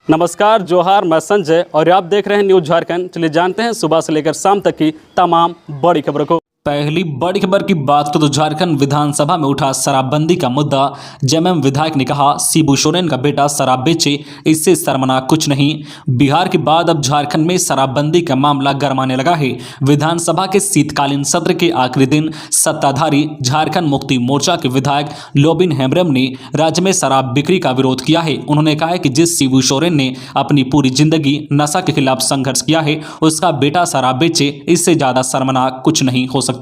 नमस्कार, जोहार। मैं संजय और आप देख रहे हैं न्यूज झारखंड। चलिए जानते हैं सुबह से लेकर शाम तक की तमाम बड़ी खबरों को। पहली बड़ी खबर की बात करें तो झारखंड विधानसभा में उठा शराबबंदी का मुद्दा। जेएमएम विधायक ने कहा, शिबू सोरेन का बेटा शराब बेचे, इससे शर्मनाक कुछ नहीं। बिहार के बाद अब झारखंड में शराबबंदी का मामला गरमाने लगा है। विधानसभा के शीतकालीन सत्र के आखिरी दिन सत्ताधारी झारखंड मुक्ति मोर्चा के विधायक लोबिन हेम्ब्रम ने राज्य में शराब बिक्री का विरोध किया है। उन्होंने कहा है कि जिस शिबू सोरेन ने अपनी पूरी जिंदगी नशा के खिलाफ संघर्ष किया है, उसका बेटा शराब बेचे, इससे ज्यादा शर्मनाक कुछ नहीं हो सकता।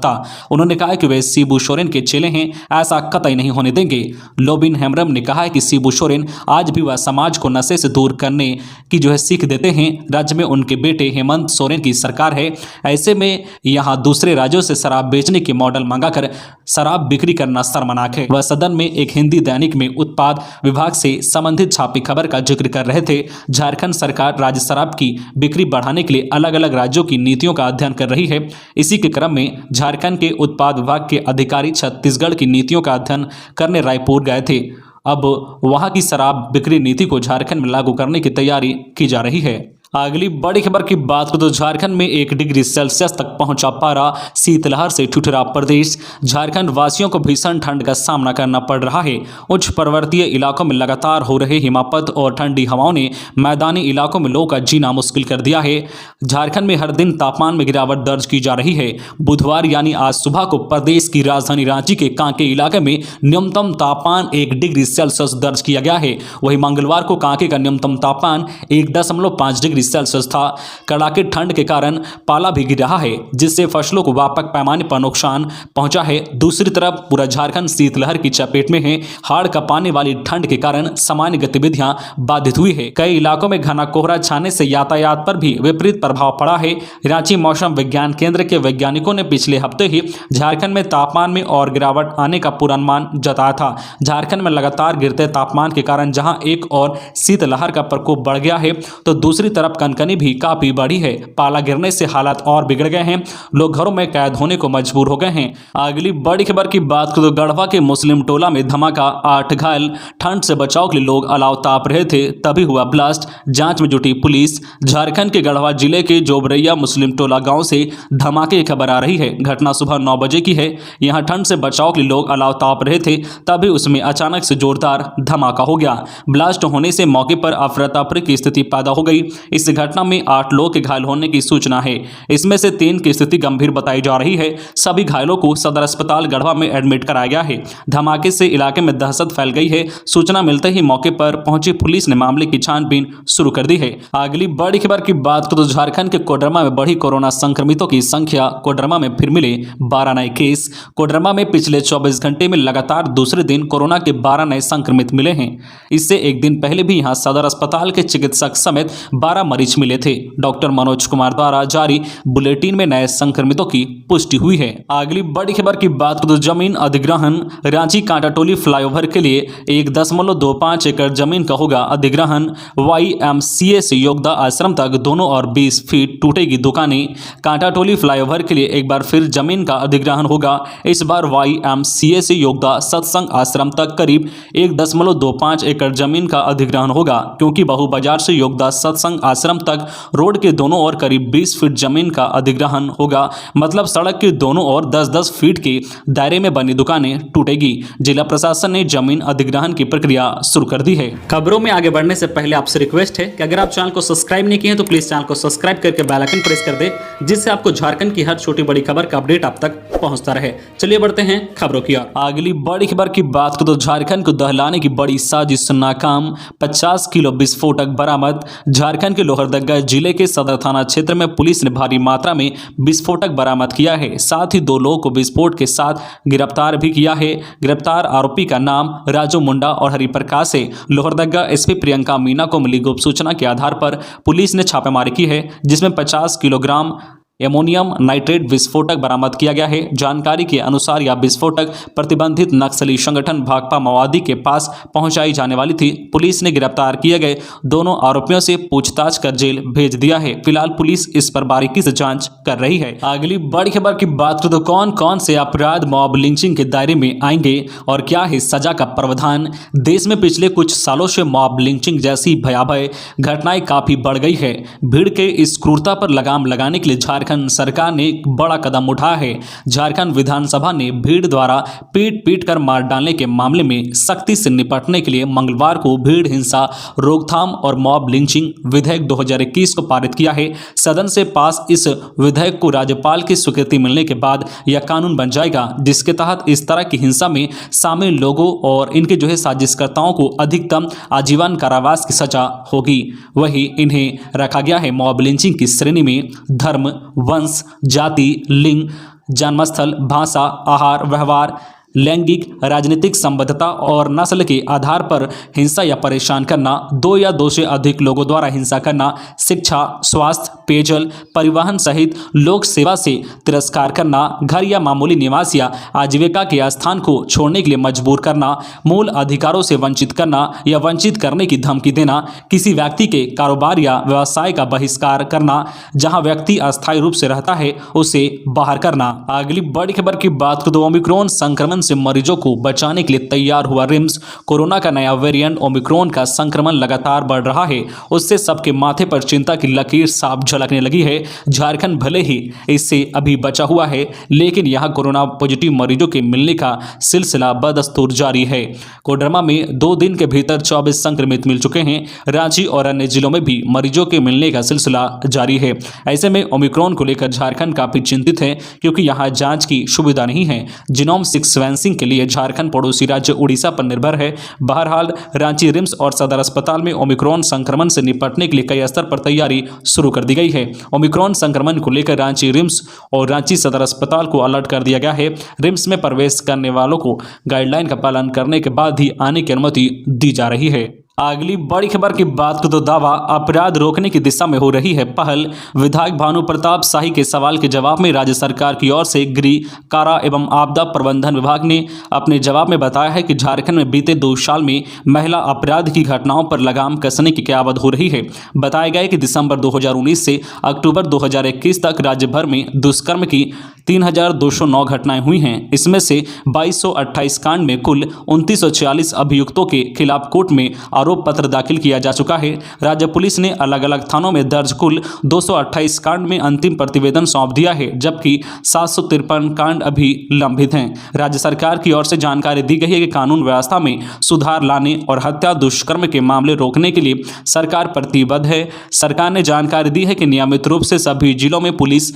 उन्होंने कहा कि वे शिबू सोरेन के चेले हैं, ऐसा कतई नहीं होने देंगे। लोबिन हेम्ब्रम ने कहा है कि शिबू सोरेन आज भी वह समाज को नशे से दूर करने की सीख देते हैं। राज्य में उनके बेटे हेमंत सोरेन की सरकार है, ऐसे में यहां दूसरे राज्यों से शराब बेचने के मॉडल मंगाकर शराब बिक्री करना शर्मनाक है। वह सदन में एक हिंदी दैनिक में उत्पाद विभाग से संबंधित छापी खबर का जिक्र कर रहे थे। झारखंड सरकार राज्य शराब की बिक्री बढ़ाने के लिए अलग अलग राज्यों की नीतियों का अध्ययन कर रही है। इसी के क्रम में झारखंड के उत्पाद विभाग के अधिकारी छत्तीसगढ़ की नीतियों का अध्ययन करने रायपुर गए थे। अब वहां की शराब बिक्री नीति को झारखंड में लागू करने की तैयारी की जा रही है। अगली बड़ी खबर की बात करें तो झारखंड में 1 डिग्री सेल्सियस तक पहुंचा पारा। शीतलहर से ठिठुरा प्रदेश। झारखंड वासियों को भीषण ठंड का सामना करना पड़ रहा है। उच्च पर्वतीय इलाकों में लगातार हो रहे हिमपात और ठंडी हवाओं ने मैदानी इलाकों में लोगों का जीना मुश्किल कर दिया है। झारखंड में हर दिन तापमान में गिरावट दर्ज की जा रही है। बुधवार यानी आज सुबह को प्रदेश की राजधानी रांची के कांके इलाके में न्यूनतम तापमान 1 डिग्री सेल्सियस दर्ज किया गया है। वहीं मंगलवार को कांके का न्यूनतम तापमान 1.5 डिग्री सेल्सियस था। कड़ाके ठंड के कारण पाला भी गिर रहा है, जिससे फसलों को व्यापक पैमाने पर नुकसान पहुंचा है। दूसरी तरफ पूरा झारखंड शीतलहर की चपेट में है। हाड़ कांपने वाली ठंड के कारण सामान्य गतिविधियां बाधित हुई है। कई इलाकों में घना कोहरा छाने से यातायात पर भी विपरीत प्रभाव पड़ा है। रांची मौसम विज्ञान केंद्र के वैज्ञानिकों ने पिछले हफ्ते ही झारखंड में तापमान में और गिरावट आने का पूर्वानुमान जताया था। झारखंड में लगातार गिरते तापमान के कारण जहां एक और शीतलहर का प्रकोप बढ़ गया है, तो दूसरी तरफ कनकनी भी काफी बढ़ी है। पाला गिरने से हालात और बिगड़ गए हैं। लोग घरों में कैद होने को मजबूर हो गए हैं। अगली बड़ी खबर की बात करें तो गढ़वा के मुस्लिम टोला में धमाका, 8 घायल। ठंड से बचाव के लिए लोग अलाव ताप रहे थे, तभी हुआ ब्लास्ट। जांच में जुटी पुलिस। झारखंड के गढ़वा जिले के जोबरैया मुस्लिम टोला गांव से धमाके की खबर आ रही है। घटना सुबह 9 बजे की है। यहां ठंड से बचाव के लिए लोग अलाव ताप रहे थे, तभी उसमें अचानक से जोरदार धमाका हो गया। ब्लास्ट होने से मौके पर अफरा तफरी की स्थिति पैदा हो गई। इस घटना में 8 लोगों के घायल होने की सूचना है। इसमें से 3 की स्थिति गंभीर बताई जा रही है। सभी घायलों को सदर अस्पताल गढ़वा में एडमिट कराया गया है। धमाके से इलाके में दहशत फैल गई है। सूचना मिलते ही मौके पर पहुंची पुलिस ने मामले की छानबीन शुरू कर दी है। अगली बड़ी खबर की बात करें तो झारखंड के कोडरमा में बढ़ी कोरोना संक्रमितों की संख्या। कोडरमा में फिर मिले 12 नए केस। कोडरमा में पिछले 24 घंटे में लगातार दूसरे दिन कोरोना के 12 नए संक्रमित मिले हैं। इससे एक दिन पहले भी यहां सदर अस्पताल के चिकित्सक समेत 12 मरीज मिले थे। डॉक्टर मनोज कुमार द्वारा जारी बुलेटिन में नए संक्रमितों की पुष्टि हुई है। अगली बड़ी खबर की बात करें तो जमीन अधिग्रहण। रांची कांटाटोली फ्लाईओवर के लिए 1.25 एकड़ जमीन का होगा अधिग्रहण। YMCA से योगदा आश्रम तक दोनों और 20 फीट टूटेगी दुकानें। कांटाटोली फ्लाईओवर के लिए एक बार फिर जमीन का अधिग्रहण होगा। इस बार YMCA से योगदा सत्संग आश्रम तक करीब 1.25 एकड़ जमीन का अधिग्रहण होगा, क्योंकि बहु बाजार से योगदा सत्संग आश्रम तक रोड के दोनों ओर करीब 20 फीट जमीन का अधिग्रहण होगा। मतलब सड़क के दोनों ओर 10-10 फीट के दायरे में बनी दुकानें टूटेगी। जिला प्रशासन ने जमीन अधिग्रहण की प्रक्रिया शुरू कर दी है। खबरों में आगे बढ़ने से पहले आपसे रिक्वेस्ट है कि अगर आप चैनल को सब्सक्राइब नहीं किए हैं तो प्लीज चैनल को सब्सक्राइब करके बेल आइकन प्रेस कर दे, जिससे आपको झारखंड की हर छोटी बड़ी खबर का अपडेट आप तक पहुंचता रहे। चलिए बढ़ते हैं खबरों की ओर। अगली बड़ी खबर की बात करें तो झारखंड को दहलाने की बड़ी साजिश नाकाम। 50 किलो विस्फोटक बरामद। झारखंड के लोहरदगा जिले के सदर थाना क्षेत्र में पुलिस ने भारी मात्रा में विस्फोटक बरामद किया है। साथ ही 2 लोगों को विस्फोट के साथ गिरफ्तार भी किया है। गिरफ्तार आरोपी का नाम राजू मुंडा और हरिप्रकाश है। लोहरदगा SP प्रियंका मीना को मिली गुप्त सूचना के आधार पर पुलिस ने छापेमारी की है, जिसमें 50 किलोग्राम एमोनियम नाइट्रेट विस्फोटक बरामद किया गया है। जानकारी के अनुसार यह विस्फोटक प्रतिबंधित नक्सली संगठन भाकपा माओवादी के पास पहुंचाई जाने वाली थी। पुलिस ने गिरफ्तार किए गए दोनों आरोपियों से पूछताछ कर जेल भेज दिया है। फिलहाल पुलिस इस पर बारीकी से जांच कर रही है। अगली बड़ी खबर की बात करें तो कौन कौन से अपराध मॉब लिंचिंग के दायरे में आएंगे और क्या है सजा का प्रावधान। देश में पिछले कुछ सालों से मॉब लिंचिंग जैसी भयावह घटनाएं काफी बढ़ गई है। भीड़ के इस क्रूरता पर लगाम लगाने के लिए झारखंड सरकार ने एक बड़ा कदम उठाया है। झारखंड विधानसभा ने भीड़ द्वारा पीट पीट कर मार डालने के मामले में सख्ती से निपटने के लिए मंगलवार को भीड़ हिंसा रोकथाम और मॉब लिंचिंग विधेयक 2021 को पारित किया है। सदन से पास इस विधेयक को राज्यपाल की स्वीकृति मिलने के बाद यह कानून बन जाएगा, जिसके तहत इस तरह की हिंसा में शामिल लोगों और इनके साजिशकर्ताओं को अधिकतम आजीवन कारावास की सजा होगी। वहीं इन्हें रखा गया है मॉब लिंचिंग की श्रेणी में धर्म, वंश, जाति, लिंग, जन्मस्थल, भाषा, आहार, व्यवहार, लैंगिक, राजनीतिक संबद्धता और नस्ल के आधार पर हिंसा या परेशान करना, दो या दो से अधिक लोगों द्वारा हिंसा करना, शिक्षा, स्वास्थ्य, पेयजल, परिवहन सहित लोक सेवा से तिरस्कार करना, घर या मामूली निवास या आजीविका के स्थान को छोड़ने के लिए मजबूर करना, मूल अधिकारों से वंचित करना या वंचित करने की धमकी देना, किसी व्यक्ति के कारोबार या व्यवसाय का बहिष्कार करना, जहां व्यक्ति अस्थायी रूप से रहता है उसे बाहर करना। अगली बड़ी खबर की बात करें तो ओमिक्रॉन संक्रमण से मरीजों को बचाने के लिए तैयार हुआ रिम्स। कोरोना का नया वेरिएंट ओमिक्रॉन का संक्रमण लगातार बढ़ रहा है, उससे सबके माथे पर चिंता की लकीर साफ झलकने लगी है। झारखंड भले ही इससे अभी बचा हुआ है, लेकिन यहां कोरोना पॉजिटिव मरीजों के मिलने का सिलसिला बदस्तूर जारी है। कोडरमा में 2 दिन के भीतर 24 संक्रमित मिल चुके हैं। रांची और अन्य जिलों में भी मरीजों के मिलने का सिलसिला जारी है। ऐसे में ओमिक्रॉन को लेकर झारखंड काफी चिंतित है, क्योंकि यहां जांच की सुविधा नहीं है। जीनोम सीक्वेंसिंग के लिए झारखंड पड़ोसी राज्य उड़ीसा पर निर्भर है। बहरहाल रांची रिम्स और सदर अस्पताल में ओमिक्रॉन संक्रमण से निपटने के लिए कई स्तर पर तैयारी शुरू कर दी गई है। ओमिक्रॉन संक्रमण को लेकर रांची रिम्स और रांची सदर अस्पताल को अलर्ट कर दिया गया है। रिम्स में प्रवेश करने वालों को गाइडलाइन का पालन करने के बाद ही आने की अनुमति दी जा रही है। अगली बड़ी खबर की बात करें तो दावा अपराध रोकने की दिशा में हो रही है पहल। विधायक भानु प्रताप शाही के सवाल के जवाब में राज्य सरकार की ओर से गृह, कारा एवं आपदा प्रबंधन विभाग ने अपने जवाब में बताया है कि झारखंड में बीते 2 साल में महिला अपराध की घटनाओं पर लगाम कसने की क्यावत हो रही है। बताया गया है कि दिसंबर 2019 से अक्टूबर 2021 तक राज्य भर में दुष्कर्म की 3209 घटनाएं हुई हैं। इसमें से 2228 कांड में कुल 2946 अभियुक्तों के खिलाफ कोर्ट में आरोप पत्र दाखिल किया जा चुका है। राज्य पुलिस ने अलग अलग थानों में दर्ज कुल 228 कांड में अंतिम प्रतिवेदन सौंप दिया है, जबकि 753 कांड अभी लंबित हैं। राज्य सरकार की ओर से जानकारी दी गई है कि कानून व्यवस्था में सुधार लाने और हत्या दुष्कर्म के मामले रोकने के लिए सरकार प्रतिबद्ध है। सरकार ने जानकारी दी है कि नियमित रूप से सभी जिलों में पुलिस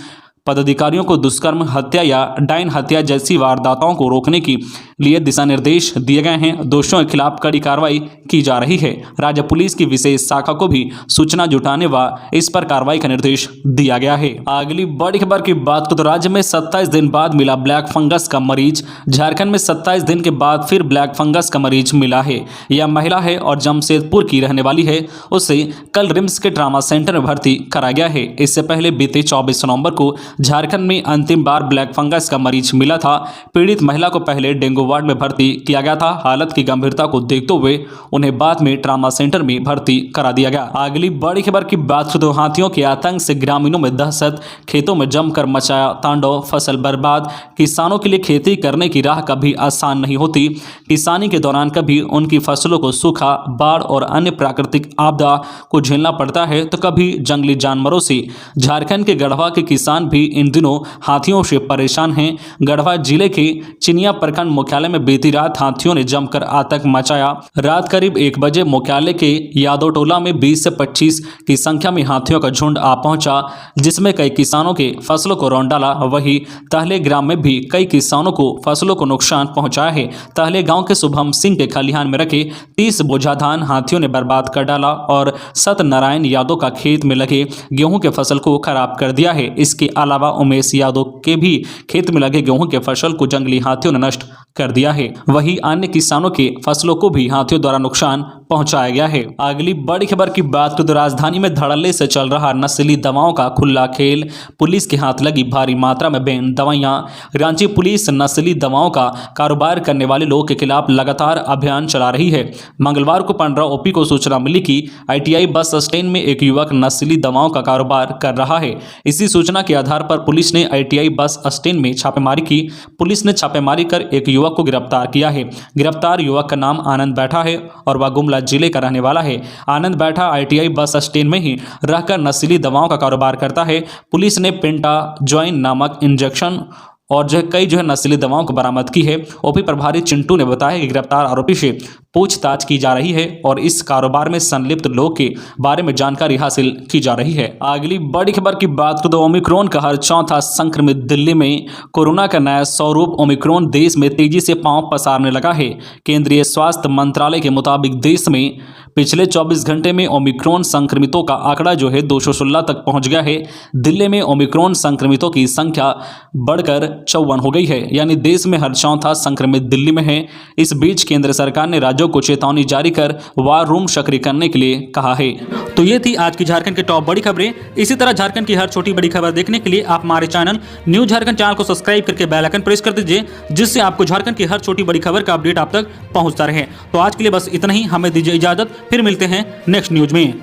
पदाधिकारियों को दुष्कर्म, हत्या या डायन हत्या जैसी वारदातों को रोकने के लिए दिशा निर्देश दिए गए हैं। दोषियों के खिलाफ कड़ी कार्रवाई की जा रही है। राज्य पुलिस की विशेष शाखा को भी सूचना जुटाने व इस पर कार्रवाई का निर्देश दिया गया है। अगली बड़ी खबर की बात करें तो राज्य में 27 दिन बाद मिला ब्लैक फंगस का मरीज। झारखंड में 27 दिन के बाद फिर ब्लैक फंगस का मरीज मिला है। यह महिला है और जमशेदपुर की रहने वाली है। उसे कल रिम्स के ट्रामा सेंटर में भर्ती कराया गया है। इससे पहले बीते 24 नवंबर को झारखंड में अंतिम बार ब्लैक फंगस का मरीज मिला था। पीड़ित महिला को पहले डेंगू वार्ड में भर्ती किया गया था। हालत की गंभीरता को देखते हुए उन्हें बाद में ट्रामा सेंटर में भर्ती करा दिया गया। अगली बड़ी खबर की बात करें तो हाथियों के आतंक से ग्रामीणों में दहशत, खेतों में जमकर मचाया तांडव, फसल बर्बाद। किसानों के लिए खेती करने की राह कभी आसान नहीं होती। किसानी के दौरान कभी उनकी फसलों को सूखा, बाढ़ और अन्य प्राकृतिक आपदा को झेलना पड़ता है, तो कभी जंगली जानवरों से। झारखंड के गढ़वा के किसान भी इन दिनों हाथियों से परेशान हैं। गढ़वा जिले के चिनिया प्रखंड मुख्यालय में बीती रात हाथियों ने जमकर आतंक मचाया। रात करीब 1 बजे मुख्यालय के यादव टोला में 20 से 25 की संख्या में हाथियों का झुंड आ पहुंचा, जिसमें कई किसानों के फसलों को रौंद डाला। वहीं तहले ग्राम में भी कई किसानों को फसलों को नुकसान पहुंचाया है। तहले गांव के शुभम सिंह के खलिहान में रखे 30 बोझा धान हाथियों ने बर्बाद कर डाला और सत्यनारायण यादव का खेत में लगे गेहूं के फसल को खराब कर दिया है। इसके अलावा उमेश यादव के भी खेत में लगे गेहूं के फसल को जंगली हाथियों ने नष्ट कर दिया है। वहीं अन्य किसानों के फसलों को भी हाथियों द्वारा नुकसान पहुंचाया गया है। अगली बड़ी खबर की बात करें तो राजधानी में धड़ल्ले से चल रहा नशीली दवाओं का खुला खेल, पुलिस के हाथ लगी भारी मात्रा में बैन दवाइयां। रांची पुलिस नशीली दवाओं का कारोबार करने वाले लोगों के खिलाफ लगातार अभियान चला रही है। मंगलवार को 15 ओपी को सूचना मिली कि ITI बस स्टैंड में एक युवक नशीली दवाओं का कारोबार कर रहा है। इसी सूचना के आधार पर पुलिस ने ITI बस स्टैंड में छापेमारी की। पुलिस ने छापेमारी कर एक युवक को गिरफ्तार किया है। गिरफ्तार युवक का नाम आनंद बैठा है और वह गुमला जिले का रहने वाला है। आनंद बैठा ITI बस स्टैंड में ही रहकर नशीली दवाओं का कारोबार करता है। पुलिस ने पेंटाजॉइन नामक इंजेक्शन और कई नशीली दवाओं को बरामद की है। ओपी प्रभारी चिंटू ने बताया कि गिरफ्तार आरोपी से पूछताछ की जा रही है और इस कारोबार में संलिप्त लोग के बारे में जानकारी हासिल की जा रही है। अगली बड़ी खबर की बात करें तो ओमिक्रॉन का हर चौथा संक्रमित दिल्ली में। कोरोना का नया स्वरूप ओमिक्रॉन देश में तेजी से पांव पसारने लगा है। केंद्रीय स्वास्थ्य मंत्रालय के मुताबिक देश में पिछले 24 घंटे में ओमिक्रॉन संक्रमितों का आंकड़ा 216 तक पहुंच गया है। दिल्ली में ओमिक्रॉन संक्रमितों की संख्या बढ़कर 54 हो गई है, यानी देश में हर चौथा संक्रमित दिल्ली में है। इस बीच केंद्र सरकार ने राज्यों को चेतावनी जारी कर वार रूम सक्रिय करने के लिए कहा है। तो ये थी आज की झारखंड की टॉप बड़ी खबरें। इसी तरह झारखंड की हर छोटी बड़ी खबर देखने के लिए आप हमारे चैनल न्यूज झारखंड चैनल को सब्सक्राइब करके बेल आइकन प्रेस कर दीजिए, जिससे आपको झारखंड की हर छोटी बड़ी खबर का अपडेट आप तक पहुंचता रहे। तो आज के लिए बस इतना ही, हमें दीजिए इजाजत, फिर मिलते हैं नेक्स्ट न्यूज में।